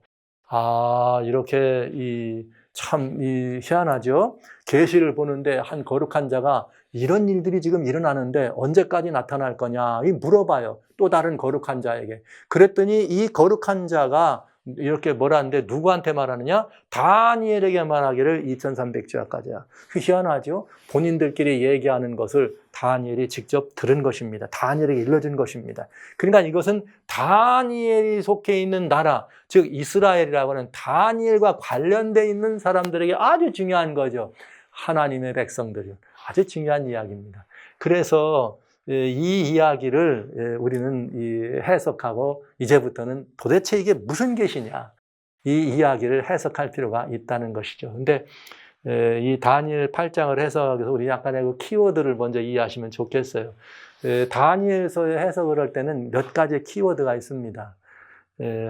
이렇게 참 희한하죠. 계시를 보는데 한 거룩한 자가 이런 일들이 지금 일어나는데 언제까지 나타날 거냐 물어봐요. 또 다른 거룩한 자에게. 그랬더니 이 거룩한 자가 이렇게 뭐라는데 누구한테 말하느냐? 다니엘에게 말하기를 2300주야까지야. 희한하죠? 본인들끼리 얘기하는 것을 다니엘이 직접 들은 것입니다. 다니엘에게 일러준 것입니다. 그러니까 이것은 다니엘이 속해 있는 나라, 즉 이스라엘이라고 하는 다니엘과 관련되어 있는 사람들에게 아주 중요한 거죠. 하나님의 백성들이. 아주 중요한 이야기입니다. 그래서 이 이야기를 우리는 해석하고 이제부터는 도대체 이게 무슨 계시냐 이 이야기를 해석할 필요가 있다는 것이죠. 근데 이 다니엘 8장을 해석해서 우리 약간의 그 키워드를 먼저 이해하시면 좋겠어요. 다니엘서의 해석을 할 때는 몇 가지 키워드가 있습니다.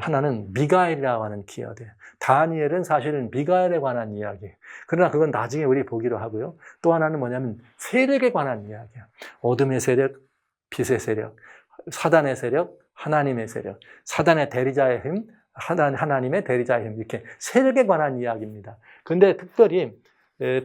하나는 미가엘이라고 하는 키워드. 다니엘은 사실은 미가엘에 관한 이야기. 그러나 그건 나중에 우리 보기로 하고요. 또 하나는 뭐냐면 세력에 관한 이야기야. 어둠의 세력, 빛의 세력, 사단의 세력, 하나님의 세력, 사단의 대리자의 힘, 하나님의 대리자의 힘, 이렇게 세력에 관한 이야기입니다. 근데 특별히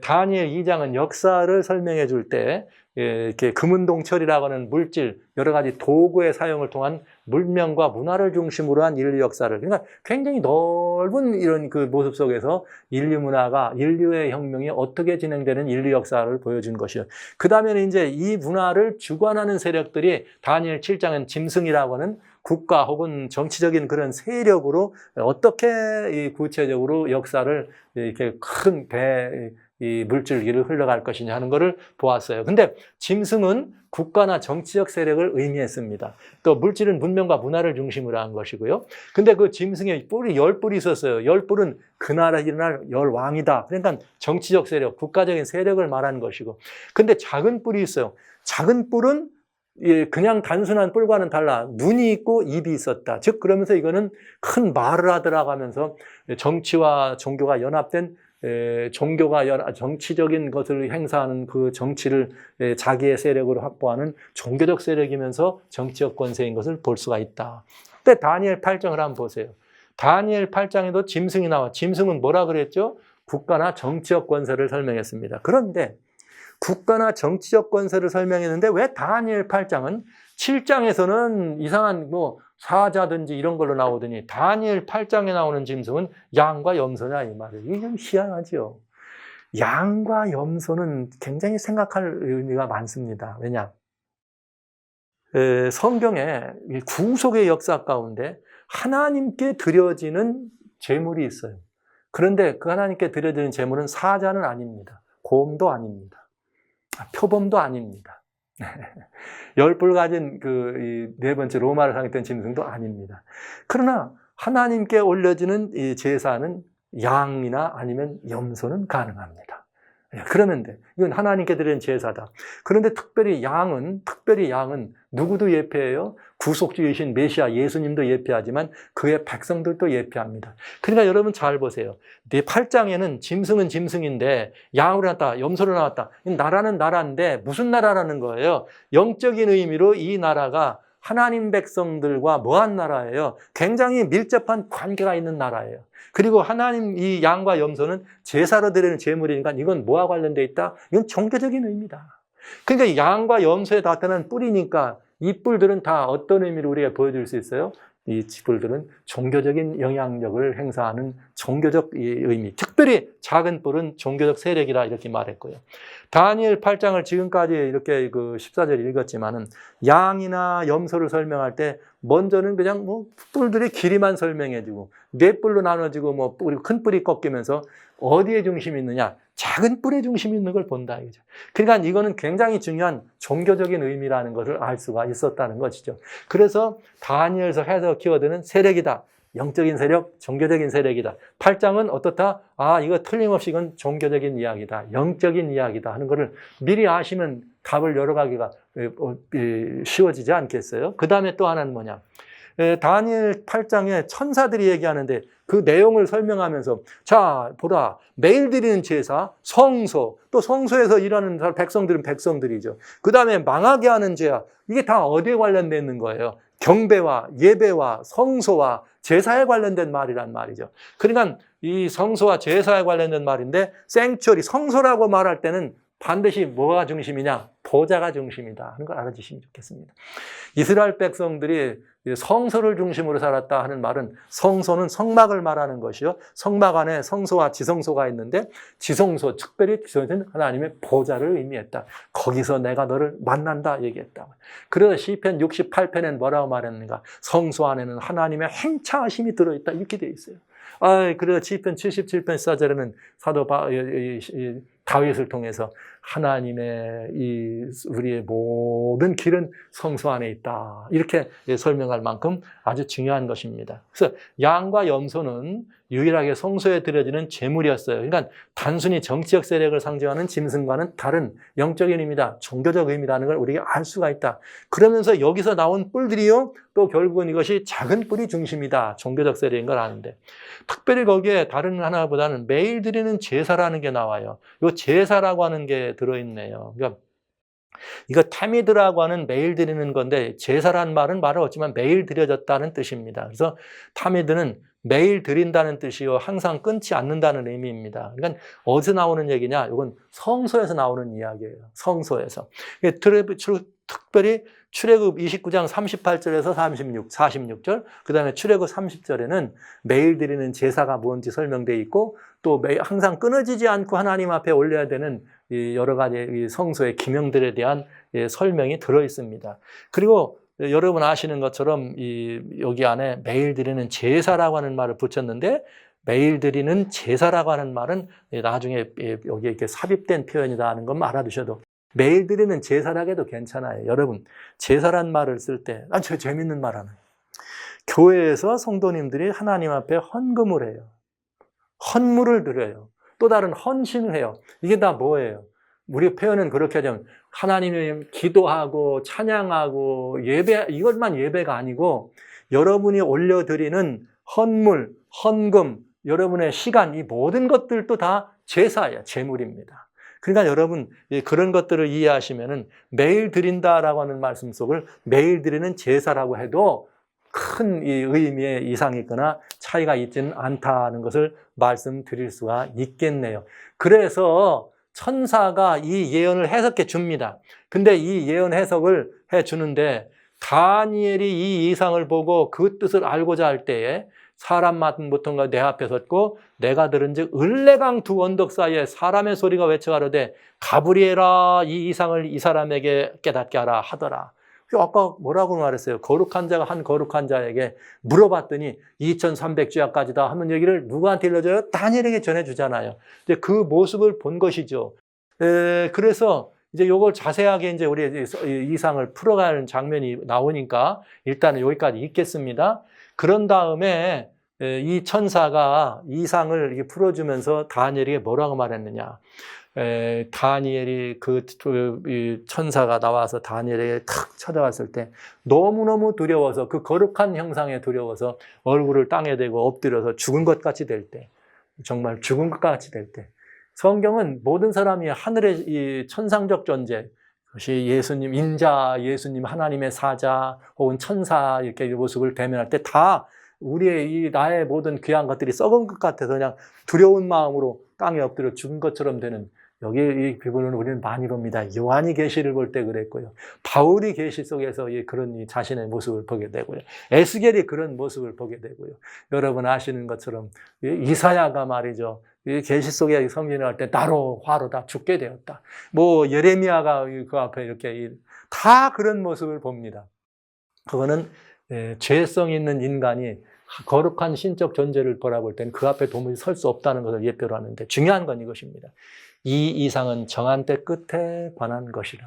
다니엘 2장은 역사를 설명해 줄 때 이렇게 금은동철이라고 하는 물질, 여러 가지 도구의 사용을 통한 물명과 문화를 중심으로 한 인류 역사를, 그러니까 굉장히 넓은 이런 그 모습 속에서 인류 문화가, 인류의 혁명이 어떻게 진행되는 인류 역사를 보여준 것이요. 그 다음에는 이제 이 문화를 주관하는 세력들이 다니엘 7장은 짐승이라고 하는 국가 혹은 정치적인 그런 세력으로 어떻게 구체적으로 역사를 이렇게 큰 이 물줄기를 흘러갈 것이냐 하는 것을 보았어요. 근데 짐승은 국가나 정치적 세력을 의미했습니다. 또 물질은 문명과 문화를 중심으로 한 것이고요. 근데 그 짐승의 뿔이 10뿔이 있었어요. 10뿔은 그 나라 일어날 10왕이다. 그러니까 정치적 세력, 국가적인 세력을 말하는 것이고. 근데 작은 뿔이 있어요. 작은 뿔은 그냥 단순한 뿔과는 달라 눈이 있고 입이 있었다. 즉 그러면서 이거는 큰 말을 하더라고 하면서 정치와 종교가 연합된 종교가 정치적인 것을 행사하는 그 정치를 자기의 세력으로 확보하는 종교적 세력이면서 정치적 권세인 것을 볼 수가 있다. 그때 다니엘 8장을 한번 보세요. 다니엘 8장에도 짐승이 나와. 짐승은 뭐라 그랬죠? 국가나 정치적 권세를 설명했습니다. 그런데 국가나 정치적 권세를 설명했는데 왜 다니엘 8장은 7장에서는 이상한 사자든지 이런 걸로 나오더니 다니엘 8장에 나오는 짐승은 양과 염소냐 이 말이에요. 이게 좀 희한하죠. 양과 염소는 굉장히 생각할 의미가 많습니다. 왜냐? 성경에 구속의 역사 가운데 하나님께 드려지는 제물이 있어요. 그런데 그 하나님께 드려지는 제물은 사자는 아닙니다. 곰도 아닙니다. 표범도 아닙니다. 10뿔 가진 그 네 번째 로마를 상했던 짐승도 아닙니다. 그러나 하나님께 올려지는 이 제사는 양이나 아니면 염소는 가능합니다. 그러면 돼. 이건 하나님께 드리는 제사다. 그런데 특별히 양은 누구도 예표해요? 구속주이신 메시아 예수님도 예표하지만 그의 백성들도 예표합니다. 그러니까 여러분 잘 보세요. 네 8장에는 짐승은 짐승인데 양으로 나왔다, 염소로 나왔다. 나라는 나라인데 무슨 나라라는 거예요? 영적인 의미로 이 나라가 하나님 백성들과 뭐한 나라예요? 굉장히 밀접한 관계가 있는 나라예요. 그리고 하나님 이 양과 염소는 제사로 드리는 제물이니까 이건 뭐와 관련되어 있다? 이건 종교적인 의미다. 그러니까 양과 염소에 나타난 뿔이니까 이 뿔들은 다 어떤 의미를 우리가 보여줄 수 있어요? 이 뿔들은 종교적인 영향력을 행사하는 종교적 의미. 특별히 작은 뿔은 종교적 세력이라 이렇게 말했고요. 다니엘 8장을 지금까지 이렇게 그 14절 읽었지만은 양이나 염소를 설명할 때 먼저는 그냥 뭐 뿔들의 길이만 설명해주고 네 뿔로 나눠지고 뭐 큰 뿔이 꺾이면서 어디에 중심이 있느냐? 작은 뿔에 중심이 있는 걸 본다 이거죠. 그러니까 이거는 굉장히 중요한 종교적인 의미라는 것을 알 수가 있었다는 것이죠. 그래서 다니엘서 해석 키워드는 세력이다. 영적인 세력, 종교적인 세력이다. 8장은 어떻다? 아, 이거 틀림없이 이건 종교적인 이야기다. 영적인 이야기다 하는 것을 미리 아시면 답을 열어가기가 쉬워지지 않겠어요? 그 다음에 또 하나는 뭐냐? 다니엘 8장에 천사들이 얘기하는데 그 내용을 설명하면서 자, 보라. 매일 드리는 제사, 성소, 또 성소에서 일하는 백성들은 백성들이죠. 그 다음에 망하게 하는 죄악. 이게 다 어디에 관련되어 있는 거예요? 경배와 예배와 성소와 제사에 관련된 말이란 말이죠. 그러니까 이 성소와 제사에 관련된 말인데 생츄어리, 성소라고 말할 때는 반드시 뭐가 중심이냐? 보좌가 중심이다 하는 걸 알아주시면 좋겠습니다. 이스라엘 백성들이 성소를 중심으로 살았다 하는 말은 성소는 성막을 말하는 것이요. 성막 안에 성소와 지성소가 있는데 지성소, 특별히 지성소는 하나님의 보좌를 의미했다. 거기서 내가 너를 만난다 얘기했다. 그래서 시편 68편엔 뭐라고 말했는가? 성소 안에는 하나님의 행차하심이 들어있다 이렇게 되어 있어요. 그래서 시편 77편 4절에는 사도 다윗을 통해서 하나님의 우리의 모든 길은 성소 안에 있다. 이렇게 설명할 만큼 아주 중요한 것입니다. 그래서 양과 염소는 유일하게 성소에 드려지는 제물이었어요. 그러니까 단순히 정치적 세력을 상징하는 짐승과는 다른 영적인 의미다. 종교적 의미라는 걸 우리가 알 수가 있다. 그러면서 여기서 나온 뿔들이요. 또 결국은 이것이 작은 뿔이 중심이다. 종교적 세력인 걸 아는데. 특별히 거기에 다른 하나보다는 매일 드리는 제사라는 게 나와요. 이 제사라고 하는 게 들어있네요. 그러니까 이거 타미드라고 하는 매일 드리는 건데 제사라는 말은 말을 없지만 매일 드려졌다는 뜻입니다. 그래서 타미드는 매일 드린다는 뜻이요. 항상 끊지 않는다는 의미입니다. 그러니까 어디서 나오는 얘기냐? 이건 성소에서 나오는 이야기예요. 성소에서. 특별히 출애굽 29장 38절에서 46절, 그 다음에 출애굽 30절에는 매일 드리는 제사가 뭔지 설명되어 있고 또 항상 끊어지지 않고 하나님 앞에 올려야 되는 여러 가지 성소의 기명들에 대한 설명이 들어 있습니다. 그리고 여러분 아시는 것처럼 여기 안에 매일 드리는 제사라고 하는 말을 붙였는데 매일 드리는 제사라고 하는 말은 나중에 여기에 이렇게 삽입된 표현이다 하는 건 알아두셔도 매일 드리는 제사라고 해도 괜찮아요. 여러분 제사란 말을 쓸 때 재밌는 말 하나. 교회에서 성도님들이 하나님 앞에 헌금을 해요. 헌물을 드려요. 또 다른 헌신을 해요. 이게 다 뭐예요? 우리 표현은 그렇게 하자면 하나님을 기도하고 찬양하고 예배, 이것만 예배가 아니고 여러분이 올려드리는 헌물, 헌금, 여러분의 시간, 이 모든 것들도 다 제사예요. 제물입니다. 그러니까 여러분 그런 것들을 이해하시면은 매일 드린다라고 하는 말씀 속을 매일 드리는 제사라고 해도 큰 의미의 이상이 있거나 차이가 있지는 않다는 것을 말씀드릴 수가 있겠네요. 그래서 천사가 이 예언을 해석해 줍니다. 근데 이 예언 해석을 해 주는데 다니엘이 이 이상을 보고 그 뜻을 알고자 할 때에 사람 맡은 보통과 내 앞에 섰고 내가 들은즉 을레강 두 언덕 사이에 사람의 소리가 외쳐가로되 가브리엘아 이 이상을 이 사람에게 깨닫게 하라 하더라. 아까 뭐라고 말했어요? 거룩한 자가 한 거룩한 자에게 물어봤더니 2300주야까지다 하는 얘기를 누구한테 일러줘요? 다니엘에게 전해주잖아요. 그 모습을 본 것이죠. 그래서 이제 요걸 자세하게 이제 우리 이상을 풀어가는 장면이 나오니까 일단은 여기까지 읽겠습니다. 그런 다음에 이 천사가 이상을 이렇게 풀어주면서 다니엘에게 뭐라고 말했느냐. 다니엘이 이 천사가 나와서 다니엘에게 탁 찾아왔을 때 너무너무 두려워서 그 거룩한 형상에 두려워서 얼굴을 땅에 대고 엎드려서 죽은 것 같이 될 때, 정말 죽은 것 같이 될 때, 성경은 모든 사람이 하늘의 이 천상적 존재, 그것이 예수님, 인자, 예수님, 하나님의 사자, 혹은 천사, 이렇게 이 모습을 대면할 때 다 우리의 이 나의 모든 귀한 것들이 썩은 것 같아서 그냥 두려운 마음으로 땅에 엎드려 죽은 것처럼 되는, 여기 이 부분을 우리는 많이 봅니다. 요한이 계시를 볼 때 그랬고요. 바울이 계시 속에서 그런 자신의 모습을 보게 되고요. 에스겔이 그런 모습을 보게 되고요. 여러분 아시는 것처럼 이사야가 말이죠. 계시 속에 성진을 할 때 나로 화로 다 죽게 되었다. 뭐 예레미야가 그 앞에 이렇게 다 그런 모습을 봅니다. 그거는 죄성 있는 인간이 거룩한 신적 존재를 바라볼 때는 그 앞에 도무지 설 수 없다는 것을 예표로 하는데, 중요한 건 이것입니다. 이 이상은 정한 때 끝에 관한 것이라.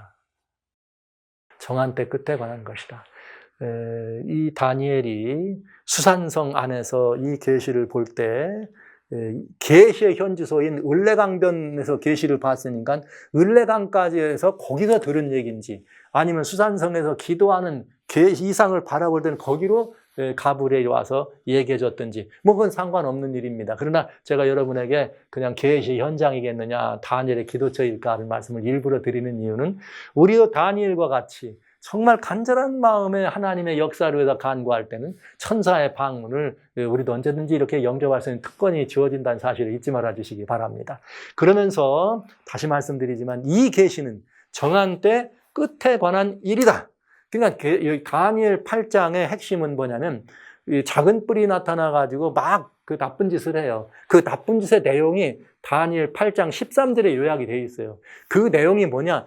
정한 때 끝에 관한 것이라. 이 다니엘이 수산성 안에서 이 계시를 볼 때 계시의 현지소인 을레강변에서 계시를 봤으니까 을레강까지 해서 거기서 들은 얘기인지, 아니면 수산성에서 기도하는 이상을 바라볼 때는 거기로 가브리엘이 와서 얘기해 줬든지, 뭐 그건 상관없는 일입니다. 그러나 제가 여러분에게 그냥 계시 현장이겠느냐, 다니엘의 기도처일까 하는 말씀을 일부러 드리는 이유는, 우리도 다니엘과 같이 정말 간절한 마음에 하나님의 역사를 위해서 간구할 때는 천사의 방문을 우리도 언제든지 이렇게 영접할 수 있는 특권이 주어진다는 사실을 잊지 말아 주시기 바랍니다. 그러면서 다시 말씀드리지만 이 계시는 정한 때 끝에 관한 일이다. 그러니까 다니엘 8장의 핵심은 뭐냐면, 작은 뿔이 나타나가지고 막 그 나쁜 짓을 해요. 그 나쁜 짓의 내용이 다니엘 8장 13절에 요약이 되어 있어요. 그 내용이 뭐냐?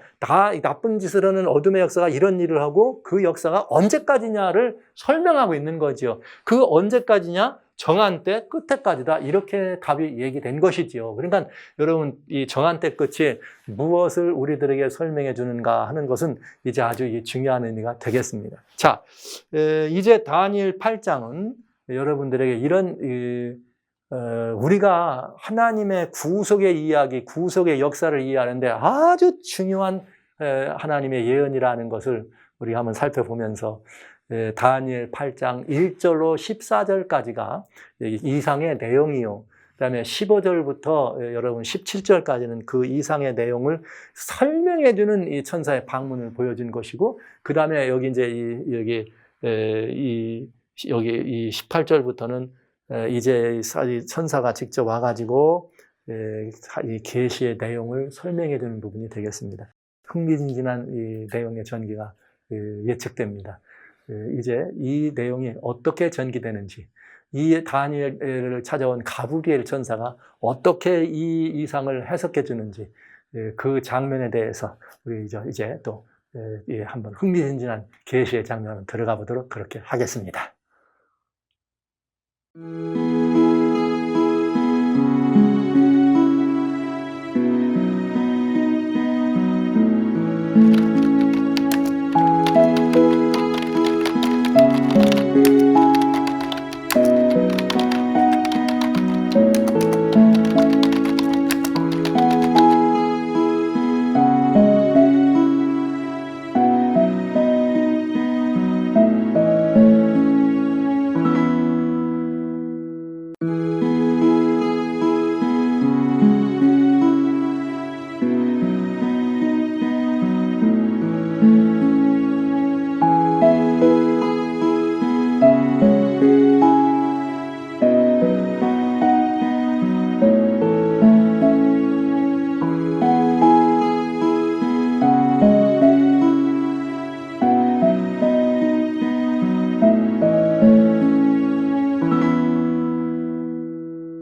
나쁜 짓을 하는 어둠의 역사가 이런 일을 하고 그 역사가 언제까지냐를 설명하고 있는 거죠. 그 언제까지냐? 정한 때 끝에까지다. 이렇게 답이 얘기된 것이지요. 그러니까 여러분, 이 정한 때 끝이 무엇을 우리들에게 설명해 주는가 하는 것은 이제 아주 중요한 의미가 되겠습니다. 자, 이제 다니엘 8장은 여러분들에게 이런 우리가 하나님의 구속의 이야기, 구속의 역사를 이해하는데 아주 중요한 하나님의 예언이라는 것을 우리가 한번 살펴보면서, 다니엘 8장 1절로 14절까지가 이상의 내용이요. 그 다음에 15절부터 여러분 17절까지는 그 이상의 내용을 설명해 주는 이 천사의 방문을 보여준 것이고, 그 다음에 여기 이제 여기 18절부터는 이제 천사가 직접 와가지고 이 계시의 내용을 설명해 주는 부분이 되겠습니다. 흥미진진한 이 내용의 전기가 예측됩니다. 이제 이 내용이 어떻게 전기되는지, 이 다니엘을 찾아온 가브리엘 천사가 어떻게 이 이상을 해석해 주는지, 그 장면에 대해서 우리 이제 또 한번 흥미진진한 계시의 장면으로 들어가 보도록 그렇게 하겠습니다.